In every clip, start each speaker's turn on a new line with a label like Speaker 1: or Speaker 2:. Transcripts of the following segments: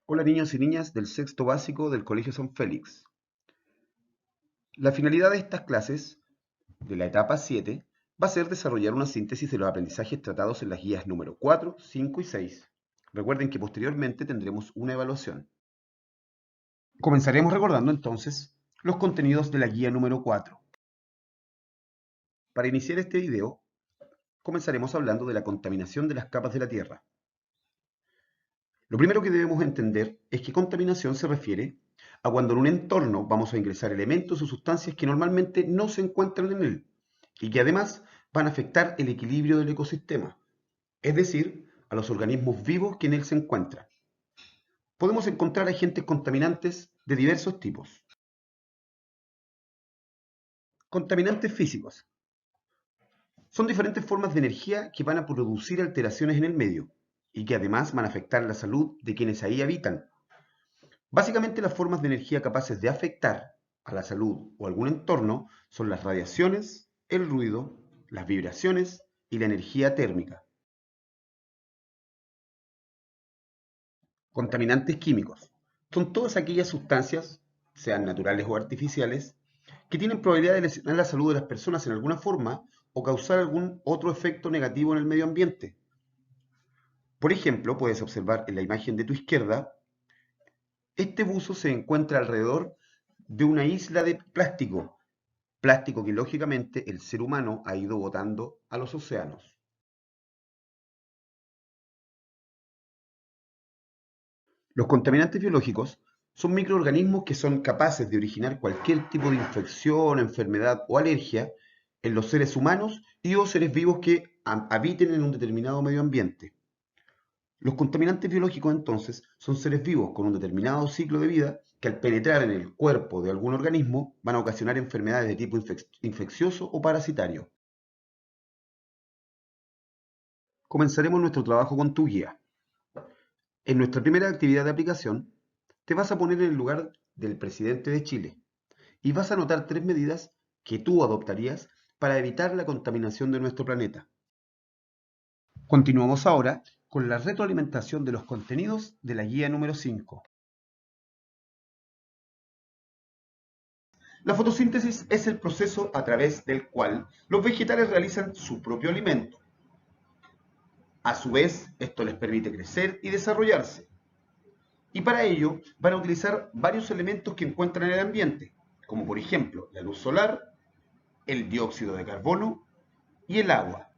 Speaker 1: Hola niños y niñas del sexto básico del Colegio San Félix. La finalidad de estas clases, de la etapa 7, va a ser desarrollar una síntesis de los aprendizajes tratados en las guías número 4, 5 y 6. Recuerden que posteriormente tendremos una evaluación. Comenzaremos recordando entonces los contenidos de la guía número 4. Para iniciar este video, comenzaremos hablando de la contaminación de las capas de la Tierra. Lo primero que debemos entender es que contaminación se refiere a cuando en un entorno vamos a ingresar elementos o sustancias que normalmente no se encuentran en él y que además van a afectar el equilibrio del ecosistema, es decir, a los organismos vivos que en él se encuentran. Podemos encontrar agentes contaminantes de diversos tipos. Contaminantes físicos. Son diferentes formas de energía que van a producir alteraciones en el medio y que además van a afectar la salud de quienes ahí habitan. Básicamente las formas de energía capaces de afectar a la salud o algún entorno son las radiaciones, el ruido, las vibraciones y la energía térmica. Contaminantes químicos. Son todas aquellas sustancias, sean naturales o artificiales, que tienen probabilidad de lesionar la salud de las personas en alguna forma o causar algún otro efecto negativo en el medio ambiente. Por ejemplo, puedes observar en la imagen de tu izquierda, este buzo se encuentra alrededor de una isla de plástico que lógicamente el ser humano ha ido botando a los océanos. Los contaminantes biológicos son microorganismos que son capaces de originar cualquier tipo de infección, enfermedad o alergia en los seres humanos y o seres vivos que habiten en un determinado medio ambiente. Los contaminantes biológicos entonces son seres vivos con un determinado ciclo de vida que al penetrar en el cuerpo de algún organismo van a ocasionar enfermedades de tipo infeccioso o parasitario. Comenzaremos nuestro trabajo con tu guía. En nuestra primera actividad de aplicación, te vas a poner en el lugar del presidente de Chile y vas a anotar 3 medidas que tú adoptarías para evitar la contaminación de nuestro planeta. Continuamos ahora con la retroalimentación de los contenidos de la guía número 5. La fotosíntesis es el proceso a través del cual los vegetales realizan su propio alimento. A su vez, esto les permite crecer y desarrollarse. Y para ello van a utilizar varios elementos que encuentran en el ambiente, como por ejemplo la luz solar, el dióxido de carbono y el agua.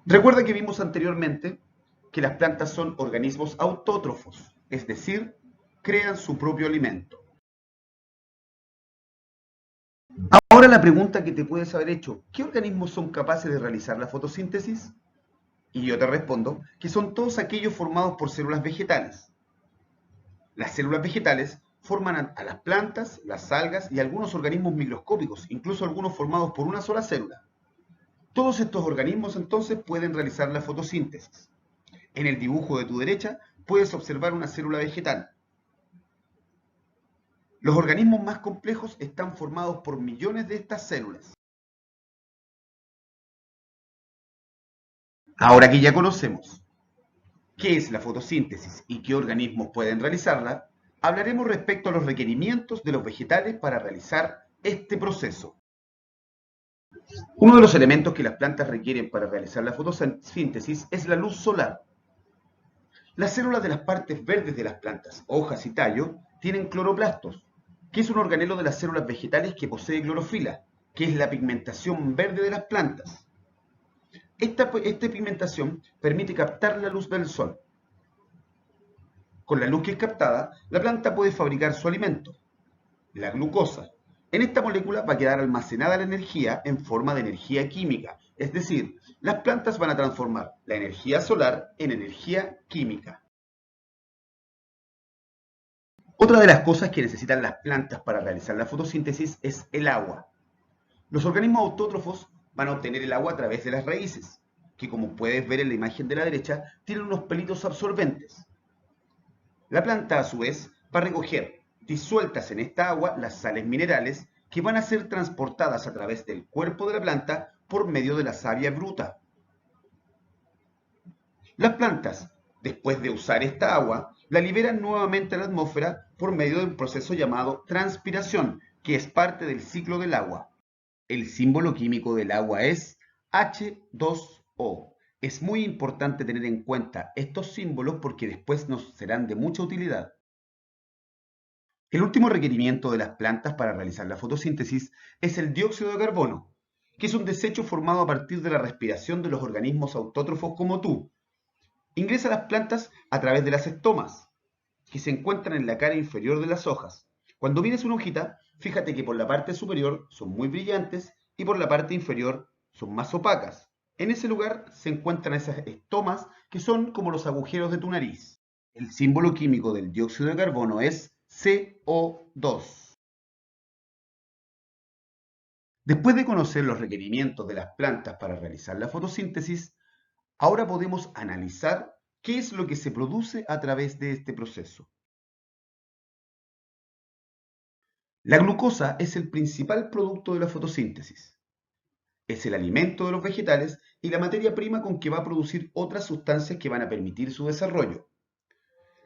Speaker 1: Recuerda que vimos anteriormente que las plantas son organismos autótrofos, es decir, crean su propio alimento. Ahora la pregunta que te puedes haber hecho, ¿qué organismos son capaces de realizar la fotosíntesis? Y yo te respondo que son todos aquellos formados por células vegetales. Las células vegetales forman a las plantas, las algas y algunos organismos microscópicos, incluso algunos formados por una sola célula. Todos estos organismos entonces pueden realizar la fotosíntesis. En el dibujo de tu derecha puedes observar una célula vegetal. Los organismos más complejos están formados por millones de estas células. Ahora que ya conocemos qué es la fotosíntesis y qué organismos pueden realizarla, hablaremos respecto a los requerimientos de los vegetales para realizar este proceso. Uno de los elementos que las plantas requieren para realizar la fotosíntesis es la luz solar. Las células de las partes verdes de las plantas, hojas y tallo, tienen cloroplastos, que es un organelo de las células vegetales que posee clorofila, que es la pigmentación verde de las plantas. Esta pigmentación permite captar la luz del sol. Con la luz que es captada, la planta puede fabricar su alimento, la glucosa. En esta molécula va a quedar almacenada la energía en forma de energía química, es decir, las plantas van a transformar la energía solar en energía química. Otra de las cosas que necesitan las plantas para realizar la fotosíntesis es el agua. Los organismos autótrofos van a obtener el agua a través de las raíces, que como puedes ver en la imagen de la derecha, tienen unos pelitos absorbentes. La planta, a su vez, va a recoger disueltas en esta agua las sales minerales que van a ser transportadas a través del cuerpo de la planta por medio de la savia bruta. Las plantas Después de usar esta agua, la liberan nuevamente a la atmósfera por medio de un proceso llamado transpiración, que es parte del ciclo del agua. El símbolo químico del agua es H2O. Es muy importante tener en cuenta estos símbolos porque después nos serán de mucha utilidad. El último requerimiento de las plantas para realizar la fotosíntesis es el dióxido de carbono, que es un desecho formado a partir de la respiración de los organismos autótrofos como tú. Ingresa a las plantas a través de las estomas, que se encuentran en la cara inferior de las hojas. Cuando miras una hojita, fíjate que por la parte superior son muy brillantes y por la parte inferior son más opacas. En ese lugar se encuentran esas estomas que son como los agujeros de tu nariz. El símbolo químico del dióxido de carbono es CO2. Después de conocer los requerimientos de las plantas para realizar la fotosíntesis, ahora podemos analizar qué es lo que se produce a través de este proceso. La glucosa es el principal producto de la fotosíntesis. Es el alimento de los vegetales y la materia prima con que va a producir otras sustancias que van a permitir su desarrollo.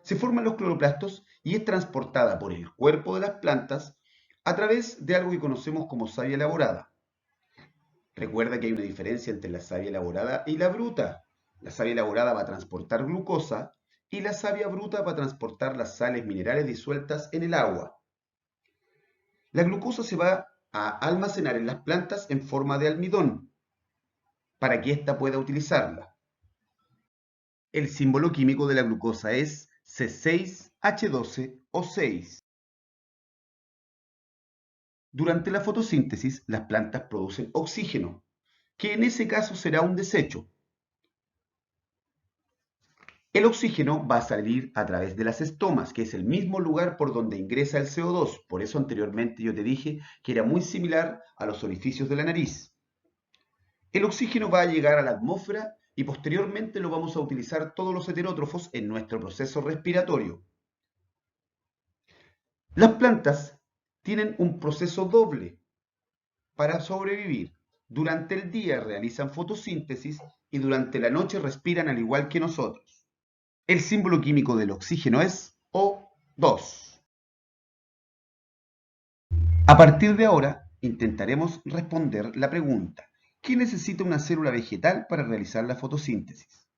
Speaker 1: Se forman los cloroplastos y es transportada por el cuerpo de las plantas a través de algo que conocemos como savia elaborada. Recuerda que hay una diferencia entre la savia elaborada y la bruta. La savia elaborada va a transportar glucosa y la savia bruta va a transportar las sales minerales disueltas en el agua. La glucosa se va a almacenar en las plantas en forma de almidón para que ésta pueda utilizarla. El símbolo químico de la glucosa es C6H12O6. Durante la fotosíntesis, las plantas producen oxígeno, que en ese caso será un desecho. El oxígeno va a salir a través de las estomas, que es el mismo lugar por donde ingresa el CO2. Por eso anteriormente yo te dije que era muy similar a los orificios de la nariz. El oxígeno va a llegar a la atmósfera y posteriormente lo vamos a utilizar todos los heterótrofos en nuestro proceso respiratorio. Las plantas tienen un proceso doble para sobrevivir. Durante el día realizan fotosíntesis y durante la noche respiran al igual que nosotros. El símbolo químico del oxígeno es O2. A partir de ahora, intentaremos responder la pregunta: ¿qué necesita una célula vegetal para realizar la fotosíntesis?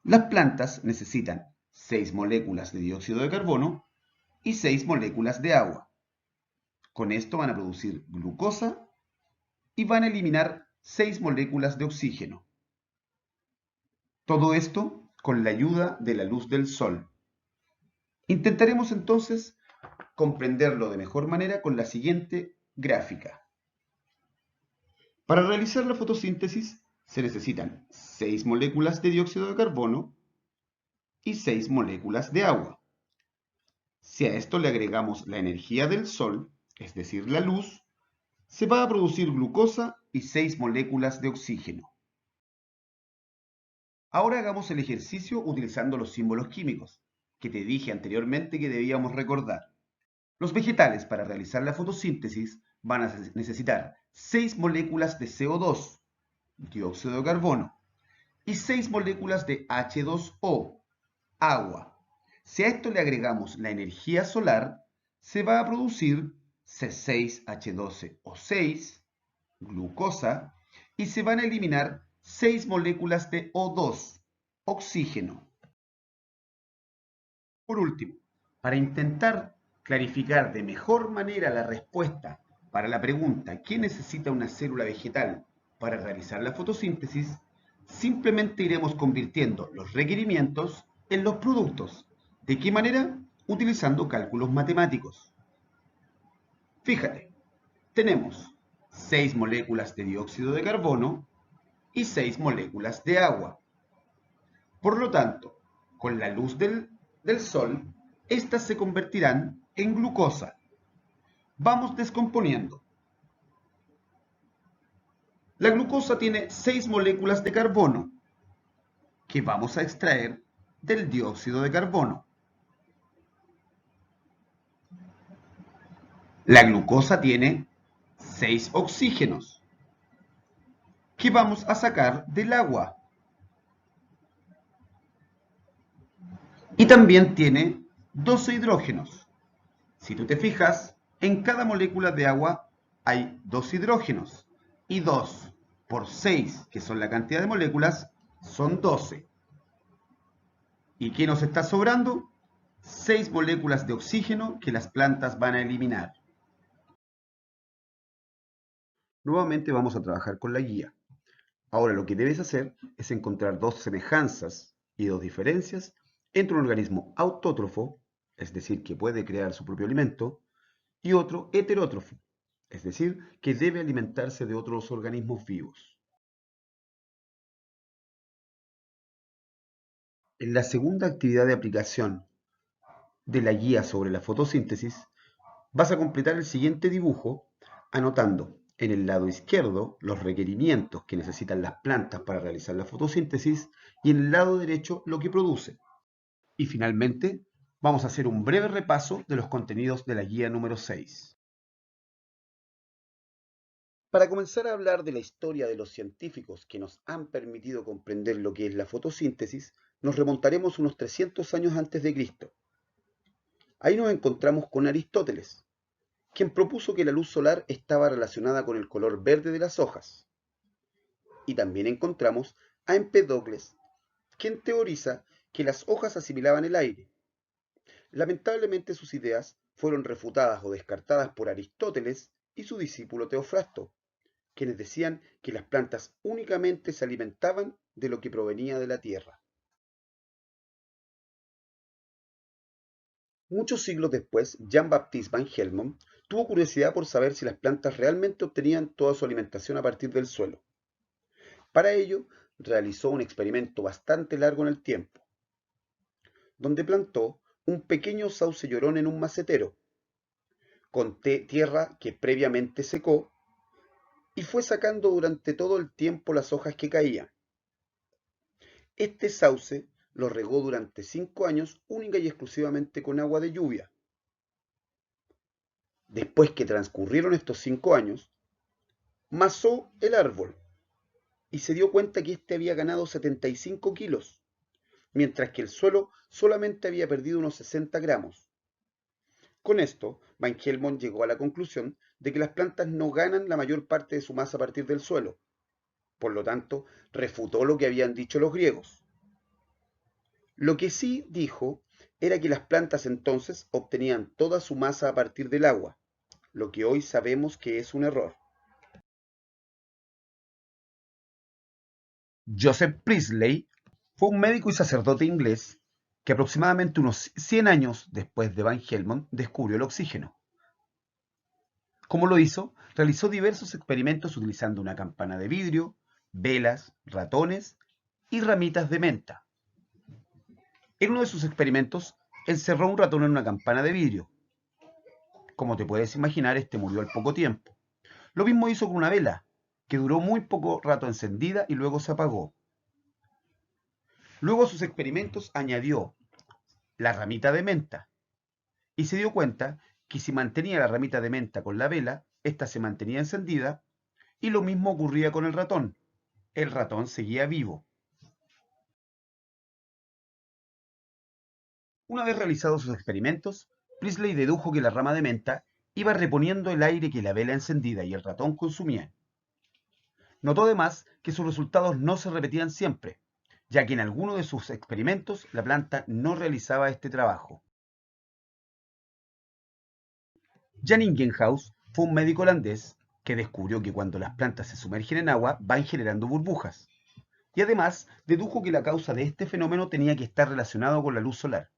Speaker 1: Las plantas necesitan 6 moléculas de dióxido de carbono y 6 moléculas de agua. Con esto van a producir glucosa y van a eliminar 6 moléculas de oxígeno. Todo esto con la ayuda de la luz del sol. Intentaremos entonces comprenderlo de mejor manera con la siguiente gráfica. Para realizar la fotosíntesis se necesitan 6 moléculas de dióxido de carbono y 6 moléculas de agua. Si a esto le agregamos la energía del sol, es decir, la luz, se va a producir glucosa y 6 moléculas de oxígeno. Ahora hagamos el ejercicio utilizando los símbolos químicos, que te dije anteriormente que debíamos recordar. Los vegetales para realizar la fotosíntesis van a necesitar 6 moléculas de CO2, dióxido de carbono, y 6 moléculas de H2O, agua. Si a esto le agregamos la energía solar, se va a producir C6H12O6, glucosa, y se van a eliminar 6 moléculas de O2, oxígeno. Por último, para intentar clarificar de mejor manera la respuesta para la pregunta ¿qué necesita una célula vegetal para realizar la fotosíntesis?, simplemente iremos convirtiendo los requerimientos en los productos. ¿De qué manera? Utilizando cálculos matemáticos. Fíjate, tenemos 6 moléculas de dióxido de carbono y 6 moléculas de agua. Por lo tanto, con la luz del sol, estas se convertirán en glucosa. Vamos descomponiendo. La glucosa tiene 6 moléculas de carbono que vamos a extraer del dióxido de carbono. La glucosa tiene 6 oxígenos que vamos a sacar del agua. Y también tiene 12 hidrógenos. Si tú te fijas, en cada molécula de agua hay 2 hidrógenos. Y 2 por 6, que son la cantidad de moléculas, son 12. ¿Y qué nos está sobrando? 6 moléculas de oxígeno que las plantas van a eliminar. Nuevamente vamos a trabajar con la guía. Ahora lo que debes hacer es encontrar dos semejanzas y dos diferencias entre un organismo autótrofo, es decir, que puede crear su propio alimento, y otro heterótrofo, es decir, que debe alimentarse de otros organismos vivos. En la segunda actividad de aplicación de la guía sobre la fotosíntesis, vas a completar el siguiente dibujo anotando en el lado izquierdo los requerimientos que necesitan las plantas para realizar la fotosíntesis y en el lado derecho lo que produce. Y finalmente, vamos a hacer un breve repaso de los contenidos de la guía número 6. Para comenzar a hablar de la historia de los científicos que nos han permitido comprender lo que es la fotosíntesis, nos remontaremos unos 300 años antes de Cristo. Ahí nos encontramos con Aristóteles, quien propuso que la luz solar estaba relacionada con el color verde de las hojas. Y también encontramos a Empedocles, quien teoriza que las hojas asimilaban el aire. Lamentablemente sus ideas fueron refutadas o descartadas por Aristóteles y su discípulo Teofrasto, quienes decían que las plantas únicamente se alimentaban de lo que provenía de la tierra. Muchos siglos después, Jean-Baptiste Van Helmont tuvo curiosidad por saber si las plantas realmente obtenían toda su alimentación a partir del suelo. Para ello, realizó un experimento bastante largo en el tiempo, donde plantó un pequeño sauce llorón en un macetero, con tierra que previamente secó, y fue sacando durante todo el tiempo las hojas que caían. Este sauce lo regó durante 5 años única y exclusivamente con agua de lluvia. Después que transcurrieron estos 5 años, masó el árbol y se dio cuenta que éste había ganado 75 kilos, mientras que el suelo solamente había perdido unos 60 gramos. Con esto, Van Helmont llegó a la conclusión de que las plantas no ganan la mayor parte de su masa a partir del suelo. Por lo tanto, refutó lo que habían dicho los griegos. Lo que sí dijo era que las plantas entonces obtenían toda su masa a partir del agua, lo que hoy sabemos que es un error. Joseph Priestley fue un médico y sacerdote inglés que aproximadamente unos 100 años después de Van Helmont descubrió el oxígeno. ¿Cómo lo hizo? Realizó diversos experimentos utilizando una campana de vidrio, velas, ratones y ramitas de menta. En uno de sus experimentos, encerró un ratón en una campana de vidrio. Como te puedes imaginar, este murió al poco tiempo. Lo mismo hizo con una vela, que duró muy poco rato encendida y luego se apagó. Luego a sus experimentos añadió la ramita de menta y se dio cuenta que si mantenía la ramita de menta con la vela, ésta se mantenía encendida y lo mismo ocurría con el ratón. El ratón seguía vivo. Una vez realizados sus experimentos, Priestley dedujo que la rama de menta iba reponiendo el aire que la vela encendida y el ratón consumían. Notó además que sus resultados no se repetían siempre, ya que en alguno de sus experimentos la planta no realizaba este trabajo. Jan Ingenhousz fue un médico holandés que descubrió que cuando las plantas se sumergen en agua van generando burbujas, y además dedujo que la causa de este fenómeno tenía que estar relacionado con la luz solar.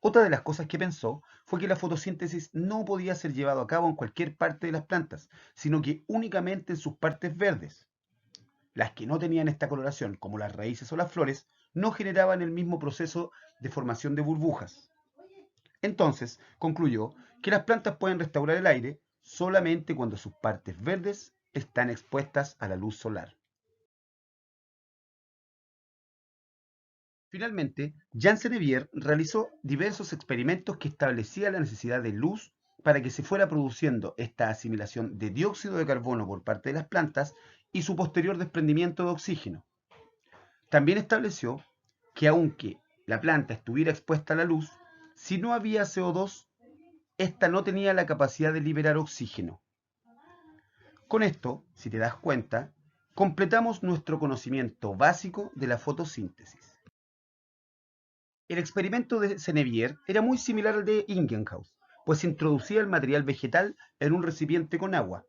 Speaker 1: Otra de las cosas que pensó fue que la fotosíntesis no podía ser llevado a cabo en cualquier parte de las plantas, sino que únicamente en sus partes verdes. Las que no tenían esta coloración, como las raíces o las flores, no generaban el mismo proceso de formación de burbujas. Entonces, concluyó que las plantas pueden restaurar el aire solamente cuando sus partes verdes están expuestas a la luz solar. Finalmente, Jean Senevier realizó diversos experimentos que establecían la necesidad de luz para que se fuera produciendo esta asimilación de dióxido de carbono por parte de las plantas y su posterior desprendimiento de oxígeno. También estableció que aunque la planta estuviera expuesta a la luz, si no había CO2, esta no tenía la capacidad de liberar oxígeno. Con esto, si te das cuenta, completamos nuestro conocimiento básico de la fotosíntesis. El experimento de Senevier era muy similar al de Ingenhousz, pues introducía el material vegetal en un recipiente con agua,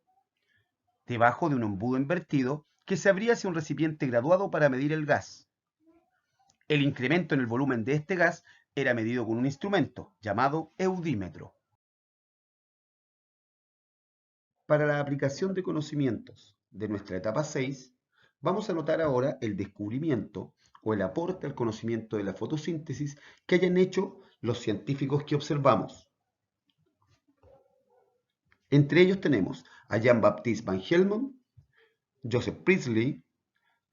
Speaker 1: debajo de un embudo invertido que se abría hacia un recipiente graduado para medir el gas. El incremento en el volumen de este gas era medido con un instrumento llamado eudímetro. Para la aplicación de conocimientos de nuestra etapa 6, vamos a notar ahora el descubrimiento o el aporte al conocimiento de la fotosíntesis que hayan hecho los científicos que observamos. Entre ellos tenemos a Jean-Baptiste Van Helmont, Joseph Priestley,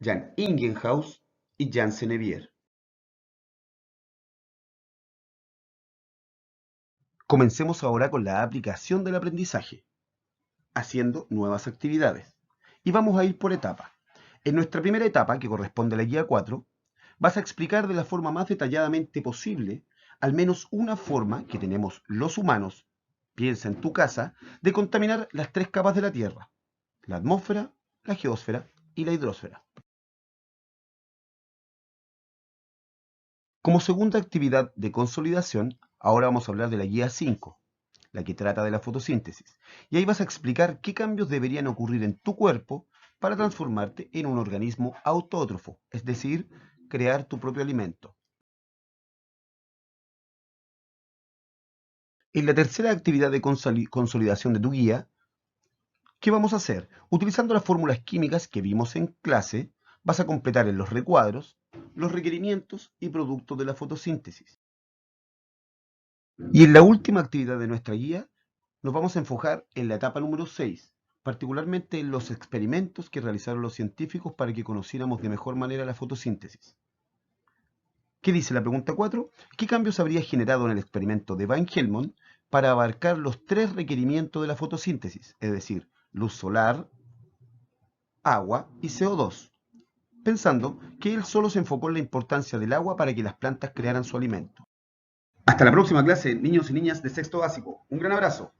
Speaker 1: Jan Ingenhousz y Jean Senevier. Comencemos ahora con la aplicación del aprendizaje, haciendo nuevas actividades. Y vamos a ir por etapa. En nuestra primera etapa, que corresponde a la guía 4, vas a explicar de la forma más detalladamente posible al menos una forma que tenemos los humanos, piensa en tu casa, de contaminar las 3 capas de la Tierra: la atmósfera, la geósfera y la hidrosfera. Como segunda actividad de consolidación, ahora vamos a hablar de la guía 5, la que trata de la fotosíntesis. Y ahí vas a explicar qué cambios deberían ocurrir en tu cuerpo para transformarte en un organismo autótrofo, es decir, crear tu propio alimento. En la tercera actividad de consolidación de tu guía, ¿qué vamos a hacer? Utilizando las fórmulas químicas que vimos en clase, vas a completar en los recuadros los requerimientos y productos de la fotosíntesis. Y en la última actividad de nuestra guía, nos vamos a enfocar en la etapa número 6, particularmente en los experimentos que realizaron los científicos para que conociéramos de mejor manera la fotosíntesis. ¿Qué dice la pregunta 4? ¿Qué cambios habría generado en el experimento de Van Helmont para abarcar los 3 requerimientos de la fotosíntesis, es decir, luz solar, agua y CO2? Pensando que él solo se enfocó en la importancia del agua para que las plantas crearan su alimento. Hasta la próxima clase, niños y niñas de sexto básico. Un gran abrazo.